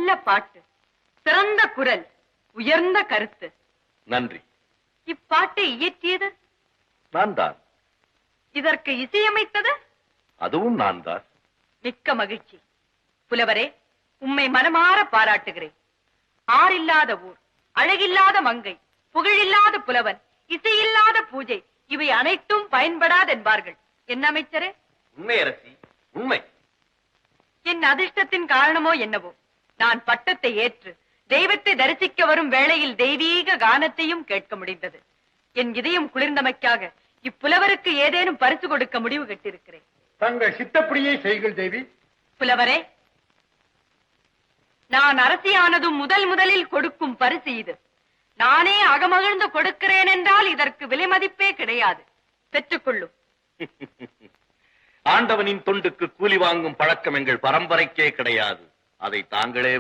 நல்ல பாட்டு, சிறந்த குரல், உயர்ந்த கருத்து. நன்றி. இப்பாட்டை இயற்றியது நான் தான். இதற்கு இசையமைத்தது அதுவும் நான் தான். மிக்க மகிழ்ச்சி. புலவரே, உம்மை மனமாற பாராட்டுகிறேன். ஆறில்லாத ஊர், அழகில்லாத மங்கை, புகழில்லாத புலவன், இசையில்லாத பூஜை, இவை அனைத்தும் பயன்படாதென்பார்கள். என்ன அமைச்சரே? உண்மை அரசி, உண்மை. என் அதிர்ஷ்டத்தின் காரணமோ என்னவோ, நான் பட்டத்தை ஏற்று தெய்வத்தை தரிசிக்க வரும் வேளையில் தெய்வீக கானத்தையும் கேட்க முடிந்தது. என் இதயம் குளிர்ந்தமைக்காக இப்புலவருக்கு ஏதேனும் பரிசு கொடுக்க முடிவு கட்டிருக்கிறேன். தங்கள் சித்தப்படியே செய்கள் தேவி. புலவரே, நான் அரசியானதும் முதலில் கொடுக்கும் பரிசு இது. நானே அகமகிழ்ந்து கொடுக்கிறேன் என்றால் இதற்கு விலை மதிப்பே கிடையாது. பெற்றுக்கொள்ளும். ஆண்டவனின் தொண்டுக்கு கூலி வாங்கும் பழக்கம் எங்கள் பரம்பரைக்கே கிடையாது. அதை தாங்களே